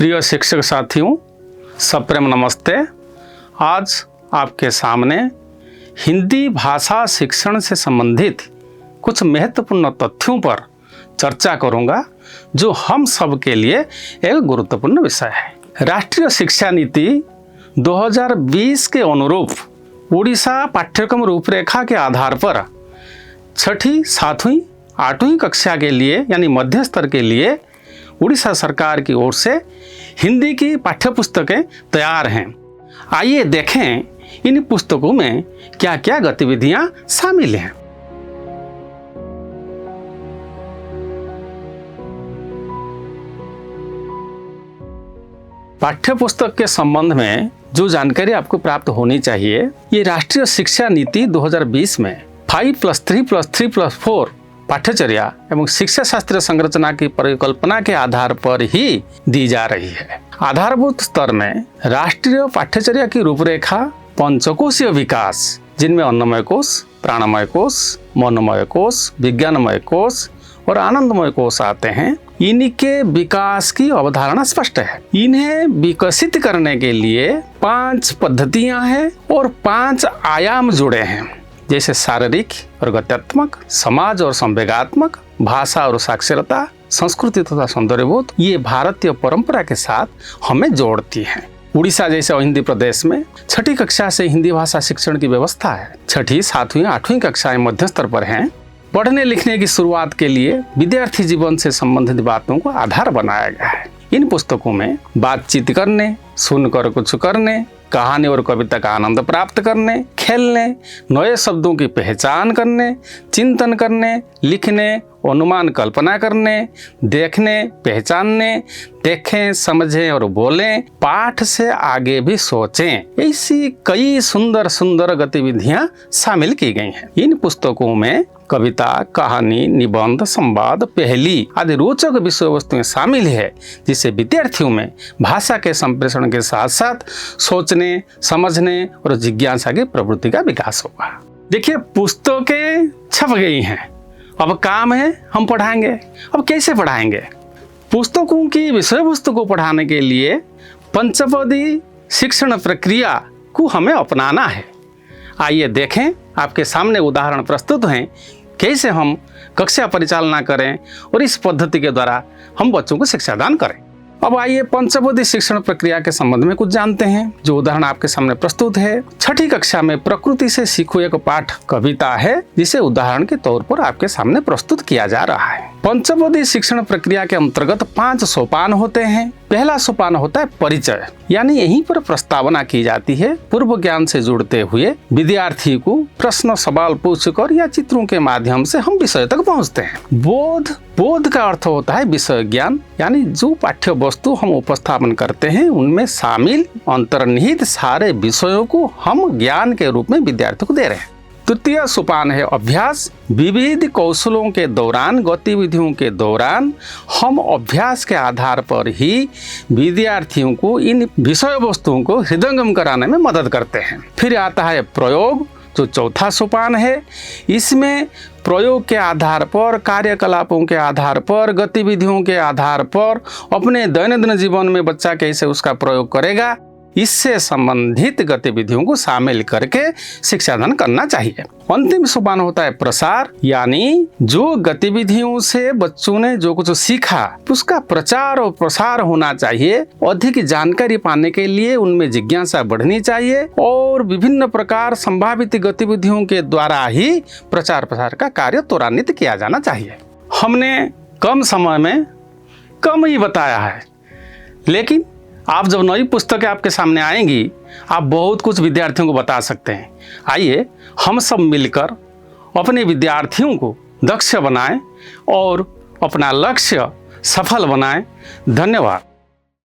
प्रिय शिक्षक साथियों, सप्रेम नमस्ते। आज आपके सामने हिंदी भाषा शिक्षण से संबंधित कुछ महत्वपूर्ण तथ्यों पर चर्चा करूंगा जो हम सब के लिए एक गुरुत्वपूर्ण विषय है। राष्ट्रीय शिक्षा नीति 2020 के अनुरूप उड़ीसा पाठ्यक्रम रूपरेखा के आधार पर 6ठी, 7वीं, 8वीं कक्षा के लिए यानी मध्य स्तर के लिए उड़ीसा सरकार की ओर से हिंदी की पाठ्यपुस्तकें तैयार हैं। आइए देखें इन पुस्तकों में क्या क्या गतिविधियां शामिल हैं। पाठ्यपुस्तक के संबंध में जो जानकारी आपको प्राप्त होनी चाहिए, ये राष्ट्रीय शिक्षा नीति 2020 में 5+3+3+4 पाठ्यचर्या एवं शिक्षा शास्त्रीय संरचना की परिकल्पना के आधार पर ही दी जा रही है। आधारभूत स्तर में राष्ट्रीय पाठ्यचर्या की रूपरेखा पंचकोशीय विकास, जिनमें अन्नमय कोश, प्राणमय कोश, मनोमय कोश, विज्ञानमय कोश और आनंदमय कोश आते हैं। इनके विकास की अवधारणा स्पष्ट है। इन्हें विकसित करने के लिए 5 पद्धतियां हैं और 5 आयाम जुड़े हैं, जैसे शारीरिक और गत्यात्मक, समाज और संवेगात्मक, भाषा और साक्षरता, संस्कृति तथा सौंदर्यबोध। ये भारतीय परंपरा के साथ हमें जोड़ती हैं। उड़ीसा जैसे हिंदी प्रदेश में 6ठी कक्षा से हिंदी भाषा शिक्षण की व्यवस्था है। 6ठी, 7वीं, 8वीं कक्षाएं मध्य स्तर पर हैं। पढ़ने लिखने की शुरुआत के लिए विद्यार्थी जीवन से संबंधित बातों को आधार बनाया गया है। इन पुस्तकों में बातचीत करने, सुनकर कुछ करने, कहानी और कविता का आनंद प्राप्त करने, खेलने, नए शब्दों की पहचान करने, चिंतन करने, लिखने, अनुमान कल्पना करने, देखने, पहचानने, देखें, समझें और बोलें, पाठ से आगे भी सोचें, ऐसी कई सुंदर सुंदर गतिविधियां शामिल की गई हैं। इन पुस्तकों में कविता, कहानी, निबंध, संवाद, पहेली आदि रोचक विषय वस्तुएं शामिल है, जिससे विद्यार्थियों में भाषा के संप्रेषण के साथ साथ सोचने, समझने और जिज्ञासा की प्रवृत्ति का विकास होगा। देखिए, पुस्तकें छप गई हैं, अब काम है हम पढ़ाएंगे। अब कैसे पढ़ाएंगे? पुस्तकों की विषय वस्तु को पढ़ाने के लिए पंचपदी शिक्षण प्रक्रिया को हमें अपनाना है। आइए देखें, आपके सामने उदाहरण प्रस्तुत हैं कैसे हम कक्षा परिचालना करें और इस पद्धति के द्वारा हम बच्चों को शिक्षादान करें। अब आइए पंचपदी शिक्षण प्रक्रिया के संबंध में कुछ जानते हैं। जो उदाहरण आपके सामने प्रस्तुत है, 6ठी कक्षा में प्रकृति से सीखो एक पाठ कविता है, जिसे उदाहरण के तौर पर आपके सामने प्रस्तुत किया जा रहा है। पंचपदी शिक्षण प्रक्रिया के अंतर्गत 5 सोपान होते हैं। पहला सोपान होता है परिचय, यानी यहीं पर प्रस्तावना की जाती है। पूर्व ज्ञान से जुड़ते हुए विद्यार्थी को प्रश्न सवाल पूछकर या चित्रों के माध्यम से हम विषय तक पहुंचते हैं। बोध का अर्थ होता है विषय ज्ञान, यानी जो पाठ्य वस्तु हम उपस्थापन करते हैं उनमें शामिल अंतर्निहित सारे विषयों को हम ज्ञान के रूप में विद्यार्थियों को दे रहे हैं। तृतीय सोपान है अभ्यास। विविध कौशलों के दौरान, गतिविधियों के दौरान हम अभ्यास के आधार पर ही विद्यार्थियों को इन विषय वस्तुओं को हृदयंगम कराने में मदद करते हैं। फिर आता है प्रयोग, जो चौथा सोपान है। इसमें प्रयोग के आधार पर, कार्यकलापों के आधार पर, गतिविधियों के आधार पर अपने दैनंदिन जीवन में बच्चा कैसे उसका प्रयोग करेगा, इससे संबंधित गतिविधियों को शामिल करके शिक्षादान करना चाहिए। अंतिम सोपान होता है प्रसार, यानी जो गतिविधियों से बच्चों ने जो कुछ सीखा उसका प्रचार और प्रसार होना चाहिए। अधिक जानकारी पाने के लिए उनमें जिज्ञासा बढ़नी चाहिए और विभिन्न प्रकार संभावित गतिविधियों के द्वारा ही प्रचार प्रसार का कार्य त्वरान्वित किया जाना चाहिए। हमने कम समय में कम ही बताया है, लेकिन आप जब नई पुस्तकें आपके सामने आएंगी, आप बहुत कुछ विद्यार्थियों को बता सकते हैं। आइए हम सब मिलकर अपने विद्यार्थियों को दक्ष बनाएं और अपना लक्ष्य सफल बनाएं। धन्यवाद।